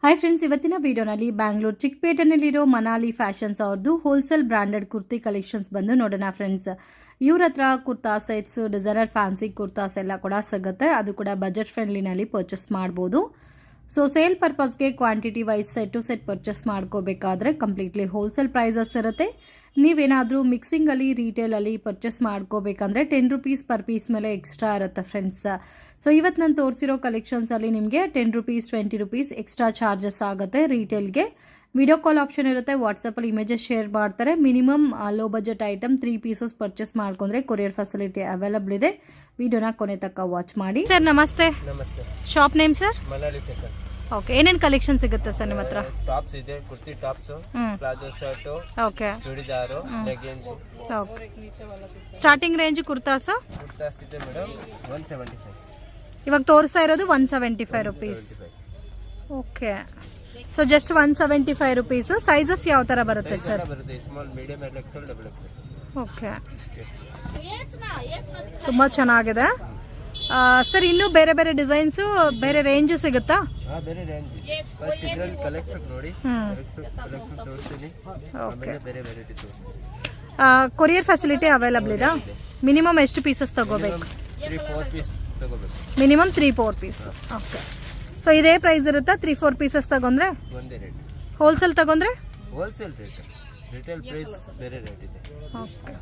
Hi friends, ಇವತ್ತಿನ ವಿಡಿಯೋನಲ್ಲಿ ಬ್ಯಾಂಗ್ಳೂರ್ ಚಿಕ್ಕಪೇಟೆನಲ್ಲಿರೋ ಮನಾಲಿ ಫ್ಯಾಷನ್ಸ್ ಅವ್ರದ್ದು ಹೋಲ್ಸೇಲ್ ಬ್ರಾಂಡೆಡ್ ಕುರ್ತಿ ಕಲೆಕ್ಷನ್ಸ್ ಬಂದು ನೋಡೋಣ ಫ್ರೆಂಡ್ಸ್. ಇವ್ರ ಹತ್ರ kurta sets, designer fancy kurtas ಎಲ್ಲ ಕೂಡ ಸಿಗುತ್ತೆ. ಅದು ಕೂಡ ಬಜೆಟ್ ಫ್ರೆಂಡ್ಲಿನಲ್ಲಿ ಪರ್ಚೇಸ್ ಮಾಡ್ಬೋದು. ಸೊ ಸೇಲ್ ಪರ್ಪಸ್ಗೆ quantity wise set to set purchase ಮಾಡ್ಕೋಬೇಕಾದ್ರೆ ಕಂಪ್ಲೀಟ್ಲಿ ಹೋಲ್ಸೇಲ್ ಪ್ರೈಸಸ್ ಇರುತ್ತೆ. ನೀವೇನಾದರೂ ಮಿಕ್ಸಿಂಗಲ್ಲಿ ರೀಟೇಲಲ್ಲಿ ಪರ್ಚೇಸ್ ಮಾಡ್ಕೋಬೇಕಂದ್ರೆ 10 ರೂಪೀಸ್ ಪರ್ ಪೀಸ್ ಮೇಲೆ ಎಕ್ಸ್ಟ್ರಾ ಇರುತ್ತೆ ಫ್ರೆಂಡ್ಸ್. ಸೊ ಇವತ್ತು ನಾನು ತೋರಿಸಿರೋ ಕಲೆಕ್ಷನ್ಸಲ್ಲಿ ನಿಮಗೆ 10 ರೂಪೀಸ್ 20 ರೂಪೀಸ್ ಎಕ್ಸ್ಟ್ರಾ ಚಾರ್ಜಸ್ ಆಗುತ್ತೆ ರೀಟೇಲ್ಗೆ. ವಿಡಿಯೋ ಕಾಲ್ ಆಪ್ಷನ್ ಇರುತ್ತೆ, ವಾಟ್ಸಪ್ಪಲ್ಲಿ ಇಮೇಜಸ್ ಶೇರ್ ಮಾಡ್ತಾರೆ. Minimum low budget item 3 pieces purchase ಮಾಡ್ಕೊಂಡ್ರೆ ಕೊರಿಯರ್ ಫೆಸಿಲಿಟಿ ಅವೈಲಬಲ್ ಇದೆ. ವಿಡಿಯೋನ ಕೊನೆ ತನಕ ವಾಚ್ ಮಾಡಿ. ಸರ್ ನಮಸ್ತೆ. ನಮಸ್ತೆ. Shop name sir? Manali fashion. Okay, ಏನೇನು ಕಲೆಕ್ಷನ್ ಸಿಗುತ್ತೆ ಸರ್ ನಿಮ್ಮ ಹತ್ರ? ಟಾಪ್ಸ್ ಇದೆ, kurti tops, palazzo shirt, okay, churidar, leggings. Okay, starting range kurtas ಇದೆ ಮೇಡಮ್ 175. ಇವಾಗ ತೋರಿಸ್ತಾ ಇರೋದು 175 rupees. Okay, so just 175 rupees. Sizes ಯಾವ ತರ ಬರುತ್ತೆ ಸರ್? ಬರುತ್ತೆ small, medium, XL, double XL. Okay, ತುಂಬಾ ಚೆನ್ನಾಗಿದೆ ಸರ್. ಇನ್ನು ಬೇರೆ ಬೇರೆ ಡಿಸೈನ್ಸ್, ಬೇರೆ ರೇಂಜ್ ಸಿಗುತ್ತಾ? ಬೇರೆ ರೇಂಜ್ ಫಸ್ಟ್ ಇದರಲ್ಲಿ ಕಲೆಕ್ಷನ್ ನೋಡಿ, ಕಲೆಕ್ಷನ್ ತೋರಿಸ್ತೀನಿ, ಆಮೇಲೆ ಬೇರೆ ವೆರೈಟಿ ತೋರಿಸ್ತೀನಿ. ಕೊರಿಯರ್ ಫೆಸಿಲಿಟಿ ಅವೈಲಬಲ್ ಇದೆ. ಮಿನಿಮಮ್ ಎಷ್ಟು ಪೀಸಸ್ ತಗೋಬೇಕು? 3-4 ಪೀಸ್ ತಗೋಬೇಕು. Minimum 3-4 piece. ಓಕೆ, ಸೊ ಇದೇ ಪ್ರೈಸ್ ಇರುತ್ತಾ? 3-4 ಪೀಸಸ್ ತಗೊಂಡ್ರೆ ಒಂದೇ ರೇಟ್. ಹೋಲ್ಸೇಲ್ ತಗೊಂಡ್ರೆ ಹೋಲ್ಸೇಲ್ ರೇಟ್, ರಿಟೇಲ್ ಪ್ರೈಸ್ ಬೇರೆ ರೇಟ್ ಇದೆ. ಓಕೆ,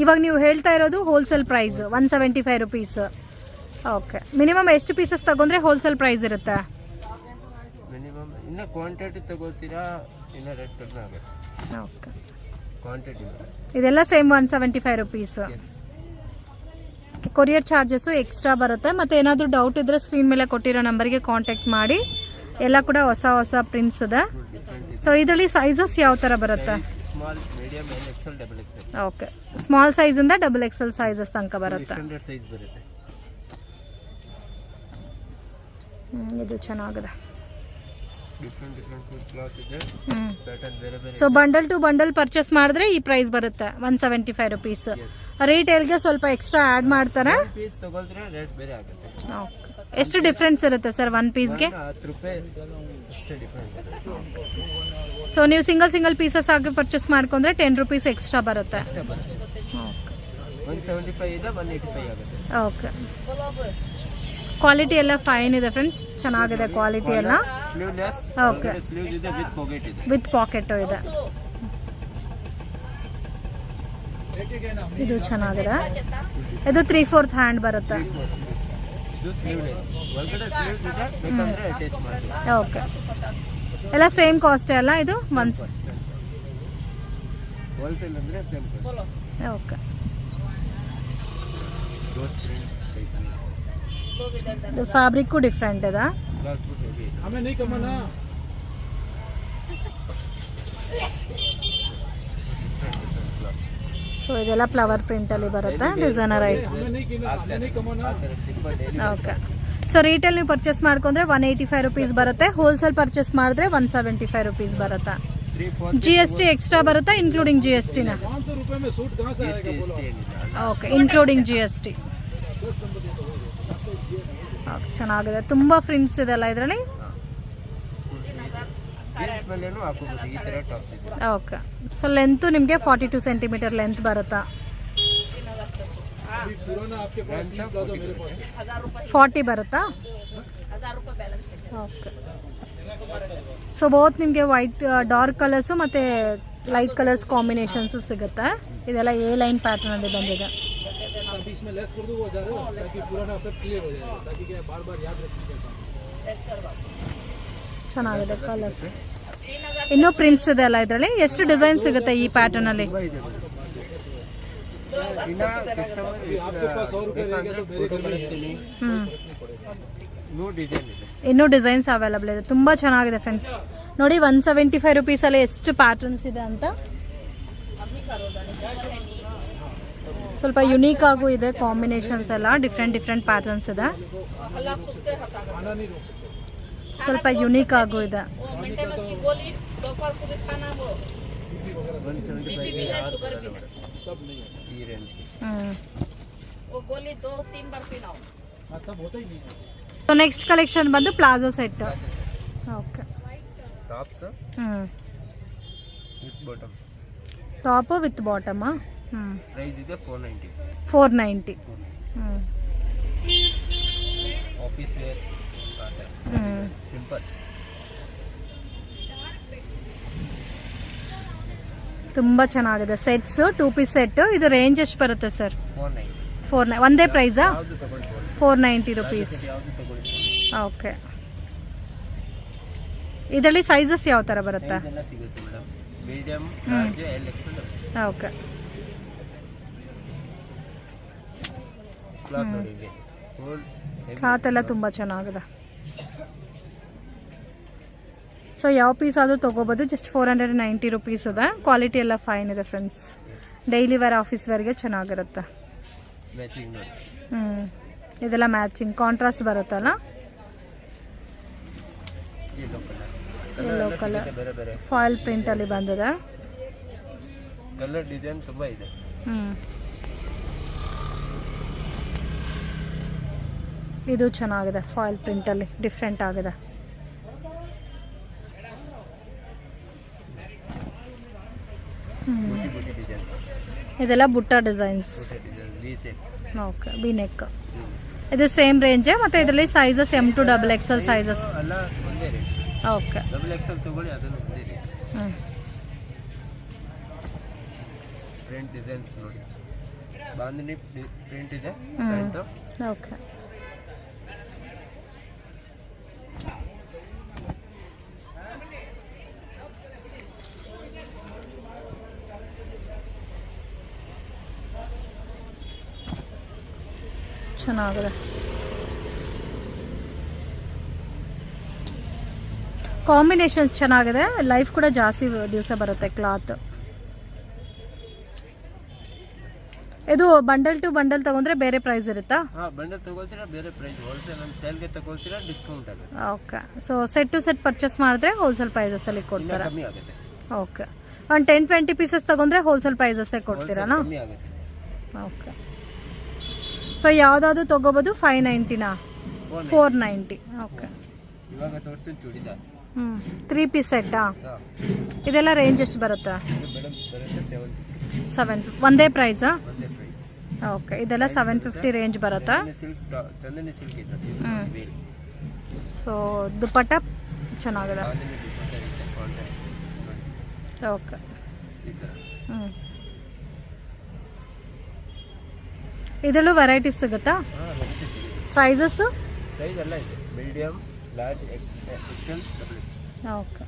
ಇವಾಗ ನೀವು ಹೇಳ್ತಾ ಇರೋದು wholesale price 175 rupees. Okay, minimum ಎಷ್ಟು ಪೀಸಸ್ ತಗೊಂಡ್ರೆ ಹೋಲ್ಸೇಲ್ ಪ್ರೈಸ್ ಇರುತ್ತೆ? ಮಿನಿಮಮ್ ಇನ್ನು ಕ್ವಾಂಟಿಟಿ ತಗೋತೀರಾ ಇನ್ನು ರೇಟ್ ಕಡಿಮೆ ಆಗುತ್ತೆ. ಓಕೆ, ಕ್ವಾಂಟಿಟಿ ಇದೆಲ್ಲ same 175 rupees. Courier charges extra ಬರುತ್ತೆ. ಮತ್ತು ಏನಾದರೂ ಡೌಟ್ ಇದ್ದರೆ ಸ್ಕ್ರೀನ್ ಮೇಲೆ ಕೊಟ್ಟಿರೋ ನಂಬರ್ಗೆ ಕಾಂಟ್ಯಾಕ್ಟ್ ಮಾಡಿ. ಎಲ್ಲ ಕೂಡ ಹೊಸ ಹೊಸ ಪ್ರಿಂಟ್ಸ್ ಇದೆ. ಸೊ ಇದರಲ್ಲಿ ಸೈಜಸ್ ಯಾವ ಥರ ಬರುತ್ತೆ? Small, medium, XL, double XL. Okay, small ಸೈಜಿಂದ ಡಬಲ್ ಎಕ್ಸೆಲ್ ಸೈಜಸ್ ತನಕ ಬರುತ್ತೆ. ಸ್ಟ್ಯಾಂಡರ್ಡ್ ಸೈಜ್ ಬರುತ್ತೆ. ಇದು ಚೆನ್ನಾಗಿದೆ. ಡಿಫ್ರೆಂಟ್ ಕ್ಲಾತ್ ಇದೆ, ಪ್ಯಾಟರ್ನ್ ಬೇರೆ ಬೇರೆ. So bundle to bundle purchase ಮಾಡಿದ್ರೆ ಈ ಪ್ರೈಸ್ ಬರುತ್ತೆ 175 ರೂಪೀಸ್. ರೀಟೇಲ್ಗೆ ಸ್ವಲ್ಪ ಎಕ್ಸ್ಟ್ರಾ ಆ್ಯಡ್ ಮಾಡ್ತಾರೆ. ಪೀಸ್ ತಗೊಳ್ತಾರೆ ರೇಟ್ ಬೇರೆ ಆಗುತ್ತೆ. ಓಕೆ, ಎಷ್ಟು ಡಿಫ್ರೆನ್ಸ್ ಇರುತ್ತೆ ಸರ್ ಒನ್ ಪೀಸ್ಗೆ? 10 ರೂಪಾಯಿ ಅಷ್ಟೇ ಡಿಫ್ರೆಂಟ್. ಸೊ ನೀವು ಸಿಂಗಲ್ ಪೀಸಸ್ ಆಗಿ ಪರ್ಚೇಸ್ ಮಾಡ್ಕೊಂಡ್ರೆ 10 ರೂಪೀಸ್ ಎಕ್ಸ್ಟ್ರಾ ಬರುತ್ತೆ. 175 ಇದೆ, 185 ಆಗುತ್ತೆ. ಓಕೆ, ಕ್ವಾಲಿಟಿ ಎಲ್ಲ ಫೈನ್ ಇದೆ ಫ್ರೆಂಡ್ಸ್, ಚೆನ್ನಾಗಿದೆ ಕ್ವಾಲಿಟಿ ಎಲ್ಲ. ಸ್ಲೀವ್ಲೆಸ್. ಓಕೆ, ಸ್ಲೀವ್ಸ್ ಇದೆ, ವಿತ್ ಪಾಕೆಟ್ ಇದೆ. ವಿತ್ ಪಾಕೆಟ್ ಇದೆ. ಇದು ಚೆನ್ನಾಗಿದೆ. ಇದು 3/4 ಹ್ಯಾಂಡ್ ಬರುತ್ತೆ. ಇದು ಸ್ಲೀವ್ಲೆಸ್, ಒಳಗಡೆ ಸ್ಲೀವ್ಸ್ ಇದೆ, ಬೇಕಂದ್ರೆ ಅಟ್ಯಾಚ್ ಮಾಡಿ. ಓಕೆ, ಎಲ್ಲ ಸೇಮ್ ಕಾಸ್ಟ್ ಅಲ್ಲ ಇದು? ಹೋಲ್ಸೇಲ್ ಅಂದ್ರೆ ಸೇಮ್ ಕಾಸ್ಟ್. ಓಕೆ, ದೋಸ್ ಪ್ರಿಂಟ್ ಇದು ಫ್ಯಾಬ್ರಿಕ್ಕು ಡಿಫ್ರೆಂಟ್ ಇದೆ. ಸೊ ಇದೆಲ್ಲ ಫ್ಲವರ್ ಪ್ರಿಂಟಲ್ಲಿ ಬರುತ್ತೆ, designer item. Okay, so retail ನೀವು ಪರ್ಚೇಸ್ ಮಾಡ್ಕೊಂಡ್ರೆ 185 ರೂಪೀಸ್ ಬರುತ್ತೆ. ಹೋಲ್ಸೇಲ್ ಪರ್ಚೇಸ್ ಮಾಡಿದ್ರೆ 175 ರೂಪೀಸ್ ಬರುತ್ತೆ. GST ಎಕ್ಸ್ಟ್ರಾ ಬರುತ್ತೆ, ಇನ್ಕ್ಲೂಡಿಂಗ್ GST ನ? Okay, including GST. ಚೆನ್ನಾಗಿದೆ, ತುಂಬಾ ಪ್ರಿಂಟ್ಸ್ ಇದೆಲ್ಲ ಇದರಲ್ಲಿ. ಓಕೆ, ಸೊ ಲೆಂತ್ ನಿಮಗೆ 42 ಸೆಂಟಿಮೀಟರ್ ಲೆಂತ್ ಬರುತ್ತಾ? 40 ಬರುತ್ತಾ? ಓಕೆ, ಸೊ ಬೋತ್ ನಿಮಗೆ ವೈಟ್ ಡಾರ್ಕ್ ಕಲರ್ಸು ಮತ್ತು ಲೈಟ್ ಕಲರ್ಸ್ ಕಾಂಬಿನೇಷನ್ಸು ಸಿಗುತ್ತೆ. ಇದೆಲ್ಲ ಎ ಲೈನ್ ಪ್ಯಾಟರ್ನ್ ಅಲ್ಲಿ ಬಂದಿದೆ. ಚೆನ್ನಾಗಿದೆ ಕಲರ್ಸ್. ಇನ್ನೂ ಪ್ರಿಂಟ್ಸ್ ಇದೆ ಅಲ್ಲ ಇದರಲ್ಲಿ. ಎಷ್ಟು ಡಿಸೈನ್ ಸಿಗುತ್ತೆ ಈ ಪ್ಯಾಟರ್ನ್ ಅಲ್ಲಿ? ಇನ್ನೂ ಡಿಸೈನ್ಸ್ ಅವೈಲಬಲ್ ಇದೆ. ತುಂಬ ಚೆನ್ನಾಗಿದೆ ಫ್ರೆಂಡ್ಸ್. ನೋಡಿ 175 ರೂಪೀಸಲ್ಲಿ ಎಷ್ಟು ಪ್ಯಾಟರ್ನ್ಸ್ ಇದೆ ಅಂತ. ಸ್ವಲ್ಪ ಯುನೀಕ್ ಆಗೂ ಇದೆ, ಕಾಂಬಿನೇಷನ್ಸ್ ಎಲ್ಲ ಡಿಫ್ರೆಂಟ್ ಪ್ಯಾಟರ್ನ್ಸ್ ಇದೆ. ಸ್ವಲ್ಪ ಯುನೀಕ್ ಆಗೂ ಇದೆ. ನೆಕ್ಸ್ಟ್ ಕಲೆಕ್ಷನ್ ಬಂದು ಪ್ಲಾಜೋ ಸೆಟ್. ಓಕೆ, ಟಾಪ್ಸ್ ಹ್ಞೂ ವಿತ್ ಬಾಟಮ್. ಟಾಪು ವಿತ್ ಬಾಟಮಾ? ಹ್ಞೂ. ಪ್ರೈಸ್ ಇದೆ 490. 490. ಹ್ಞೂ. Office wear simple. ತುಂಬ ಚೆನ್ನಾಗಿದೆ ಸೆಟ್ಸ್, 2 ಪೀಸ್ ಸೆಟ್. ಇದು ರೇಂಜ್ ಎಷ್ಟು ಬರುತ್ತೆ ಸರ್? 490. ಒಂದೇ ಪ್ರೈಸಾ? ಯಾವುದು ತಗೊಳ್ಬೋದು 490 ರುಪೀಸ್. ಯಾವುದು ತಗೊಳ್ಬೋದು. ಓಕೆ. ಇದರಲ್ಲಿ ಸೈಜಸ್ ಯಾವ ಥರ ಬರುತ್ತೆ? ಸೈಜ್ ಎಲ್ಲ ಸಿಗುತ್ತೆ madam. Medium, large, L, XL. Okay. Cloth ನೋಡಿ ಇದೆ. ಫುಲ್ ಕ್ಲಾತ್ ಎಲ್ಲ ತುಂಬ ಚೆನ್ನಾಗಿದೆ. ಸೊ ಯಾವ ಪೀಸ್ ಆದರೂ ತೊಗೋಬೋದು. ಜಸ್ಟ್ 490 ರುಪೀಸ್ ಇದೆ. ಕ್ವಾಲಿಟಿ ಎಲ್ಲ ಫೈನ್ ಇದೆ ಫ್ರೆಂಡ್ಸ್. ಡೈಲಿ ವೇರ್, ಆಫೀಸ್ ವೇರ್ಗೆ ಚೆನ್ನಾಗಿರುತ್ತೆ. ಮ್ಯಾಚಿಂಗ್ ನೋಡಿ. ಇದೆಲ್ಲ ಮ್ಯಾಚಿಂಗ್ ಕಾಂಟ್ರಾಸ್ಟ್ ಬರುತ್ತಲ್ಲ. ಯೆಲ್ಲೋ ಯೆಲ್ಲೋ ಕಲರ್ ಬೇರೆ ಬೇರೆ ಫಾಯಿಲ್ ಪ್ರಿಂಟಲ್ಲಿ ಬಂದಿದೆ. ಕಲರ್ ಡಿಸೈನ್ ತುಂಬ ಇದೆ. ಇದು ಚೆನ್ನಾಗಿದೆ, ಫಾಯಿಲ್ ಪ್ರಿಂಟಲ್ಲಿ ಡಿಫ್ರೆಂಟ್ ಆಗಿದೆ. ಬುಟ್ಟಿ ಬುಟ್ಟಿ ಡಿಸೈನ್ಸ್. ಇದೆಲ್ಲ ಬುಟ್ಟ ಡಿಸೈನ್ಸ್. ಬುಟ್ಟಿ design V set. Okay. B neck. ಇದು ಸೇಮ್ ರೇಂಜೇ. ಮತ್ತು ಇದರಲ್ಲಿ sizes M to XXL sizes ಅಲ್ಲ ಒಂದೇ ರೇಟ್. ಓಕೆ. XXL ತಗೊಳ್ಳಿ, ಅದನ್ನು ಒಂದೇ ರೇಟ್. ಪ್ರಿಂಟ್ ಡಿಸೈನ್ಸ್ ನೋಡಿ. ಬಾಂಧನಿ ಪ್ರಿಂಟ್ ಇದೆ. Print okay. ಚೆನ್ನಾಗಿದೆ. ಕಾಂಬಿನೇಷನ್ ಚೆನ್ನಾಗಿದೆ. ಲೈಫ್ ಕೂಡ ಜಾಸ್ತಿ ದಿವಸ ಬರುತ್ತೆ ಕ್ಲಾತ್. ಇದು ಬಂಡಲ್ ಟು ಬಂಡಲ್ ತಗೊಂಡ್ರೆ ಬೇರೆ ಪ್ರೈಸ್ ಇರುತ್ತಾ? ಬಂಡಲ್ ತಗೊಳ್ತೀರಾ ಬೇರೆ ಪ್ರೈಸ್. ಹೋಲ್ಸೇಲ್ ಅಂಡ್ ಸೇಲ್ಗೆ ತಗೊಳ್ತೀರಾ ಡಿಸ್ಕೌಂಟ್ ಆಗುತ್ತೆ. Okay. So set to set purchase ಮಾಡಿದ್ರೆ ಹೋಲ್ಸೇಲ್ ಪ್ರೈಸಸ್ಸಲ್ಲಿ ಕೊಡ್ತಾರೆ. ಕಮ್ಮಿ ಆಗುತ್ತೆ. ಓಕೆ. ಒಂದು 10-20 ಪೀಸಸ್ ತಗೊಂಡ್ರೆ ಹೋಲ್ಸೇಲ್ ಪ್ರೈಸಸ್ಸೇ ಕೊಡ್ತೀರಲ್ಲ? ಕಮ್ಮಿ ಆಗುತ್ತೆ. ಓಕೆ. ಸೊ ಯಾವುದಾದ್ರು ತಗೋಬೋದು. 590ನಾ? 490. ಓಕೆ. ಇವಾಗ ತೋರಿಸ್ತೀನಿ ಚೂಡಿದಾರ್. 3 ಪೀಸ್ ಸೆಟ್ಟಾ? ಇದೆಲ್ಲ ರೇಂಜ್ ಎಷ್ಟು ಬರುತ್ತೆ? ಇದು ಮೇಡಮ್ ಬರುತ್ತೆ 750. ಒಂದೇ ಪ್ರೈಸಾ? ಒಂದೇ ಪ್ರೈಸ್. ಓಕೆ. ಇದೆಲ್ಲ 750 ರೇಂಜ್ ಬರುತ್ತಾ? ಚಂದನಿ ಸಿಲ್ಕ್ ಇದೆ. ಸೊ ದುಪ್ಪಟ್ಟ ಚೆನ್ನಾಗಿದೆ. ಬಾಂಧನಿ ದುಪ್ಪಟ್ಟ ಇದೆ. ಕಾಂಟ್ರಾಸ್ಟ್. ಓಕೆ. ಈ ಥರ ಇದರಲ್ಲೂ ವೆರೈಟೀಸ್ ಸಿಗುತ್ತಾ? ವೆರೈಟಿ ಸಿಗುತ್ತೆ. ಸೈಜಸ್ಸು? ಸೈಜ್ ಎಲ್ಲ ಇದೆ. Medium, large, XL, double XL. Okay.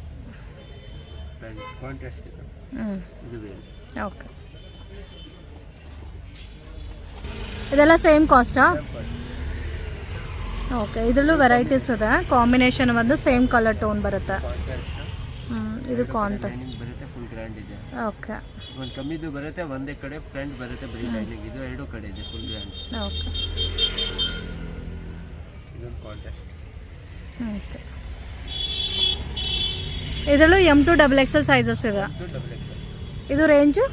Contrast ಇದೆ. ಇದು ಬೇರೆ. ಓಕೆ. ಇದೆಲ್ಲ ಸೇಮ್ ಕಾಸ್ಟಾ? ಓಕೆ. ಇದರಲ್ಲೂ ವೆರೈಟೀಸ್ ಇದೆ. ಕಾಂಬಿನೇಷನ್ ಒಂದು ಸೇಮ್ ಕಲರ್ ಟೋನ್ ಬರುತ್ತೆ. ಇದು ಕಾಂಟ್ರಾಸ್ಟ್ ಬರುತ್ತೆ. ಫುಲ್ ಗ್ರ್ಯಾಂಡ್ ಇದೆ. ಓಕೆ. ಒಂದು ಕಮ್ಮಿದು ಬರುತ್ತೆ, ಒಂದೇ ಕಡೆ ಫ್ರಂಟ್ ಬರುತ್ತೆ ಬರೀ ಲೈನಿಂಗ್. ಇದು ಎರಡು ಕಡೆ ಇದೆ ಫುಲ್ ಗ್ರ್ಯಾಂಡ್. ಓಕೆ. ಇದೊಂದು ಕಾಂಟ್ರಾಸ್ಟ್. ಓಕೆ. ಇದರಲ್ಲೂ M to XXL ಸೈಜಸ್ ಇದೆ. Double XL. ಇದು ರೇಂಜು?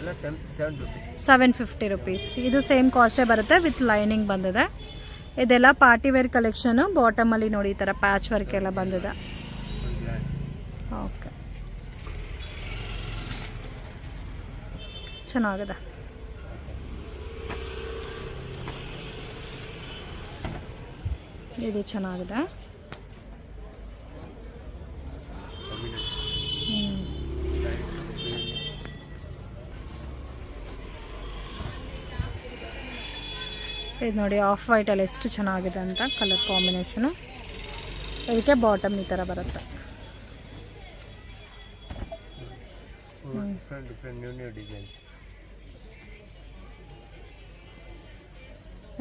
ಎಲ್ಲ 750. 750 ರುಪೀಸ್. ಇದು ಸೇಮ್ ಕಾಸ್ಟೇ ಬರುತ್ತೆ ವಿತ್ ಲೈನಿಂಗ್ ಬಂದಿದೆ. ಇದೆಲ್ಲ ಪಾರ್ಟಿ ವೇರ್ ಕಲೆಕ್ಷನು. ಬಾಟಮಲ್ಲಿ ನೋಡಿ ಈ ಥರ ಪ್ಯಾಚ್ ವರ್ಕ್ ಎಲ್ಲ ಬಂದಿದೆ. Full grand. ಓಕೆ. ಚೆನ್ನಾಗಿದೆ. ಇದು ಚೆನ್ನಾಗಿದೆ. ಇದು ನೋಡಿ ಆಫ್ ವೈಟಲ್ಲಿ ಎಷ್ಟು ಚೆನ್ನಾಗಿದೆ ಅಂತ ಕಲರ್ ಕಾಂಬಿನೇಷನು. ಇದಕ್ಕೆ ಬಾಟಮ್ ಈ ಥರ ಬರುತ್ತೆ. Different new designs.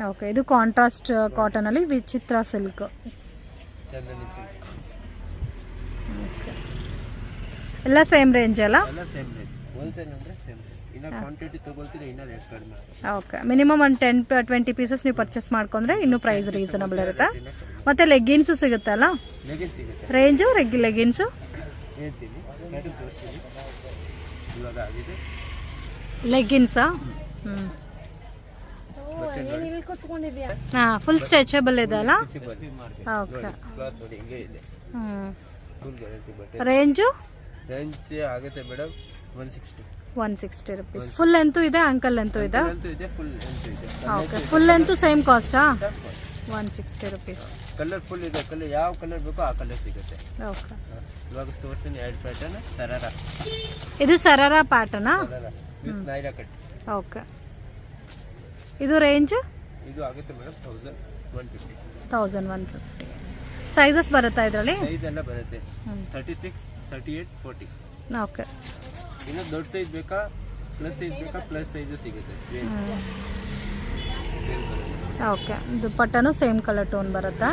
ಓಕೆ. ಇದು ಕಾಂಟ್ರಾಸ್ಟ್ ಕಾಟನಲ್ಲಿ ವಿಚಿತ್ರ ಸಿಲ್ಕ್. ಚಂದನಿ ಸಿಲ್ಕ್. ಓಕೆ. ಎಲ್ಲ ಸೇಮ್ ರೇಂಜ್ ಅಲ್ಲ? ಎಲ್ಲ ಸೇಮ್ ರೇಟ್. ಹೋಲ್ಸೇಲ್ ಅಂದರೆ ಸೇಮ್ ರೇಟ್. ಇನ್ನು ಕ್ವಾಂಟಿಟಿ ತೊಗೊಳ್ತೀರಾ ಇನ್ನೂ ರೇಟ್ ಕಡಿಮೆ. ಓಕೆ. ಮಿನಿಮಮ್ ಒಂದು 10-20 ಪೀಸಸ್ ನೀವು ಪರ್ಚೇಸ್ ಮಾಡ್ಕೊಂಡ್ರೆ ಇನ್ನೂ ಪ್ರೈಸ್ ರೀಸನಬಲ್ ಇರುತ್ತೆ. ಮತ್ತು ಲೆಗ್ಗಿನ್ಸು ಸಿಗುತ್ತಲ್ಲ? ಲೆಗಿನ್ಸ್ ಸಿಗುತ್ತೆ. ರೇಂಜು ಲೆಗ್ಗಿನ್ಸು ಹೇಳ್ತೀನಿ, ಮೇಡಮ್ ತೋರಿಸ್ತೀನಿ. ಇವಾಗ ಆಗಿದೆ ಲೆಗ್ಗಿನ್ಸಾ? ಹಾಂ. ಫುಲ್ ಸ್ಟ್ರೆಚಬಲ್ ಇದೆ ಅಲ್ಲ? ಓಕೆ. ಕ್ಲಾತ್ ನೋಡಿ ಹಿಂಗೆ ಇದೆ. ಫುಲ್ ಗ್ಯಾರಂಟಿ ಬಟ್ಟೆ. ರೇಂಜು ರೇಂಜ್ ಆಗುತ್ತೆ ಮೇಡಮ್ 160. 160 rupees. ಫುಲ್ ಲೆಂತು ಇದೆ, ಅಂಕಲ್ ಲೆಂತು ಇದೆ. ಅಂತೂ ಇದೆ, ಫುಲ್ ಅಂತೂ ಇದೆ. ಓಕೆ, ಫುಲ್ ಲೆಂತು ಸೇಮ್ ಕಾಸ್ಟಾ? 160 rupees. ಕಲರ್ ಫುಲ್ ಇದೆ, ಕಲರ್ ಯಾವ ಕಲರ್ ಬೇಕೋ ಆ ಕಲರ್ ಸಿಗುತ್ತೆ. ಓಕೆ, ಇವಾಗ ತೋರಿಸ್ತೀನಿ ಎರಡು ಪ್ಯಾಟರ್ನ್. ಸರಾರ, ಇದು ಸರಾರ ಪ್ಯಾಟರ್ನಾ? Sharara with Naira cut. Okay, ಇದು ರೇಂಜ್? ಇದು ಆಗುತ್ತೆ ಮೇಡಮ್ 1150. 1150. ಸೈಜಸ್ ಬರುತ್ತಾ ಇದರಲ್ಲಿ? ಸೈಜ್ ಎಲ್ಲ ಬರುತ್ತೆ 36, 38, 40. ಓಕೆ, ಇನ್ನು ದೊಡ್ಡ ಸೈಜ್ ಬೇಕಾ, ಪ್ಲಸ್ ಸೈಜ್ ಬೇಕಾ, ಪ್ಲಸ್ ಸೈಜು ಸಿಗುತ್ತೆ. ಓಕೆ, ದುಪ್ಪಟ್ಟನು ಸೇಮ್ ಕಲರ್ ಟೋನ್ ಬರುತ್ತಾ?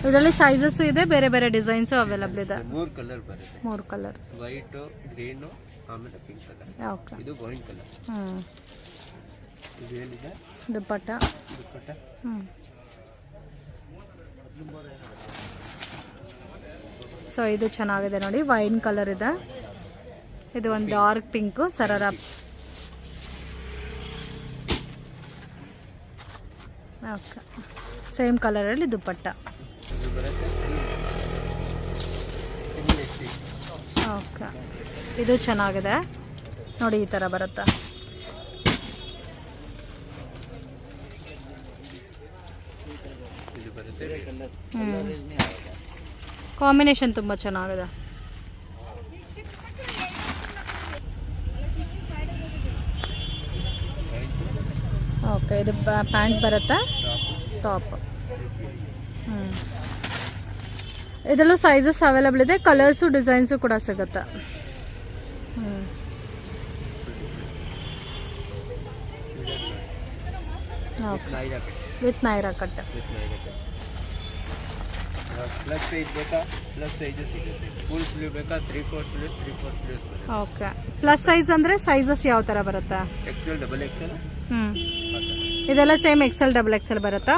ಇದರಲ್ಲಿ ಸೈಜಸ್ ಇದೆ, ಬೇರೆ ಬೇರೆ ಡಿಸೈನ್ಸು ಅವೈಲಬಲ್ ಇದೆ. 3 ಕಲರ್ ಬರುತ್ತೆ. 3 ಕಲರ್, ವೈಟು, ಗ್ರೀನು, ಆಮೇಲೆ ಪಿಂಕ್ ಕಲರ್. ಓಕೆ, ಇದು ಗೋಲ್ಡ್ ಕಲರ್. ಇದು ಏನಿದೆ ದುಪ್ಪಟ್ಟ. ದುಪ್ಪಟ್ಟ. ಸೊ ಇದು ಚೆನ್ನಾಗಿದೆ ನೋಡಿ, ವೈನ್ ಕಲರ್ ಇದೆ. ಇದು ಒಂದು dark pink sharara. Okay, same ಕಲರಲ್ಲಿ ದುಪ್ಪಟ್ಟ. ಇದು ಬರುತ್ತೆ ಸಿಂಗಲ್ ಎಸ್ಟಿ. ಓಕೆ, ಇದು ಚೆನ್ನಾಗಿದೆ ನೋಡಿ, ಈ ಥರ ಬರುತ್ತಾ? ಇದು ಬರುತ್ತೆ ಕಾಂಬಿನೇಷನ್ ತುಂಬ ಚೆನ್ನಾಗಿದೆ. ಓಕೆ, ಇದು ಪ್ಯಾಂಟ್ ಬರುತ್ತಾ? ಟಾಪ್. ಇದರಲ್ಲೂ ಸೈಜಸ್ ಅವೈಲಬಲ್ ಇದೆ, ಕಲರ್ಸು ಡಿಸೈನ್ಸು ಕೂಡ ಸಿಗುತ್ತೆ. With Naira cut. Plus size ಬೇಕಾ, ಪ್ಲಸ್ ಸೈಜು ಸಿಗುತ್ತೆ. ಫುಲ್ ಸ್ಲೀವ್ ಬೇಕಾ, 3/4 ಸ್ಲೀವ್, 3/4 ಸ್ಲೀವ್ಸ್ ಬರುತ್ತೆ. ಓಕೆ, ಪ್ಲಸ್ ಸೈಜ್ ಅಂದರೆ ಸೈಜಸ್ ಯಾವ ಥರ ಬರುತ್ತಾ? XL, double XL. ಇದೆಲ್ಲ ಸೇಮ್ ಎಕ್ಸೆಲ್, ಡಬಲ್ ಎಕ್ಸೆಲ್ ಬರುತ್ತಾ?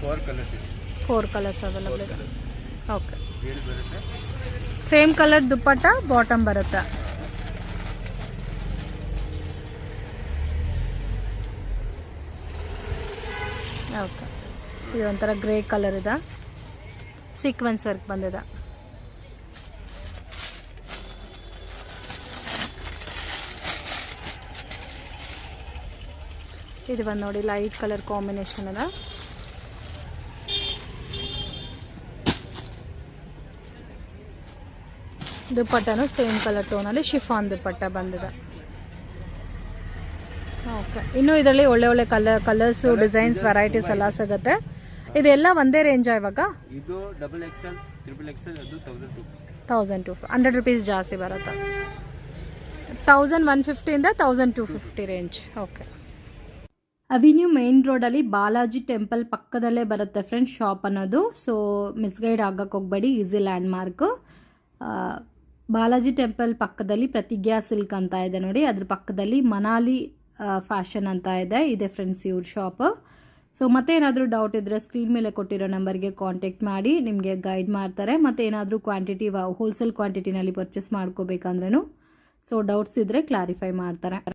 4 ಕಲರ್ಸ್ ಇದೆ. 4 ಕಲರ್ಸ್ ಅವೈಲಬಲ್ ಇದೆ. ಓಕೆ, ವೇಲ್ ಬರುತ್ತೆ. ಸೇಮ್ ಕಲರ್ ದುಪ್ಪಟ್ಟ, ಬಾಟಮ್ ಬರುತ್ತೆ. ಓಕೆ, ಇದು ಒಂಥರ ಗ್ರೇ ಕಲರ್ ಇದೆ, ಸೀಕ್ವೆನ್ಸ್ ವರ್ಕ್ ಬಂದಿದೆ. ಇದು ಬಂದು ನೋಡಿ ಲೈಟ್ ಕಲರ್ ಕಾಂಬಿನೇಷನ್ ಅದ. ದುಪ್ಪಟ್ಟನು ಸೇಮ್ ಕಲರ್ ಟೋನಲ್ಲಿ ಶಿಫಾನ್ ದುಪ್ಪಟ್ಟ ಬಂದಿದೆ. ಓಕೆ, ಇನ್ನು ಇದರಲ್ಲಿ ಒಳ್ಳೆ ಒಳ್ಳೆ ಕಲರ್ಸು, ಡಿಸೈನ್ಸ್, ವೆರೈಟೀಸ್ ಎಲ್ಲ ಸಿಗುತ್ತೆ. ಇದೆಲ್ಲ ಒಂದೇ ರೇಂಜಾ ಇವಾಗ? ಇದು ಡಬಲ್ ಎಕ್ಸೆಲ್, ಟ್ರಿಪಲ್ ಎಕ್ಸೆಲ್, ಅದು 1200 rupees ಜಾಸ್ತಿ ಬರುತ್ತೆ. 1150ಇಂದ 1250 ರೇಂಜ್. ಓಕೆ, ಅವಿನ್ಯೂ ಮೇನ್ ರೋಡಲ್ಲಿ ಬಾಲಾಜಿ ಟೆಂಪಲ್ ಪಕ್ಕದಲ್ಲೇ ಬರುತ್ತೆ ಫ್ರೆಂಡ್ಸ್ ಶಾಪ್ ಅನ್ನೋದು. ಸೊ ಮಿಸ್ಗೈಡ್ ಆಗಕ್ಕೆ ಹೋಗಬೇಡಿ, easy land mark. Balaji temple ಪಕ್ಕದಲ್ಲಿ ಪ್ರತಿಜ್ಞಾ ಸಿಲ್ಕ್ ಅಂತ ಇದೆ ನೋಡಿ, ಅದ್ರ ಪಕ್ಕದಲ್ಲಿ ಮನಾಲಿ ಫ್ಯಾಷನ್ ಅಂತ ಇದೆ ಫ್ರೆಂಡ್ಸ್ ಇವ್ರ ಶಾಪ್. ಸೊ ಮತ್ತೇನಾದರೂ ಡೌಟ್ ಇದ್ದರೆ ಸ್ಕ್ರೀನ್ ಮೇಲೆ ಕೊಟ್ಟಿರೋ ನಂಬರ್ಗೆ ಕಾಂಟ್ಯಾಕ್ಟ್ ಮಾಡಿ, ನಿಮಗೆ ಗೈಡ್ ಮಾಡ್ತಾರೆ. ಮತ್ತು ಏನಾದರೂ ಕ್ವಾಂಟಿಟಿ ಹೋಲ್ಸೇಲ್ ಕ್ವಾಂಟಿಟಿನಲ್ಲಿ ಪರ್ಚೇಸ್ ಮಾಡ್ಕೋಬೇಕಂದ್ರೂ ಸೊ ಡೌಟ್ಸ್ ಇದ್ದರೆ ಕ್ಲಾರಿಫೈ ಮಾಡ್ತಾರೆ.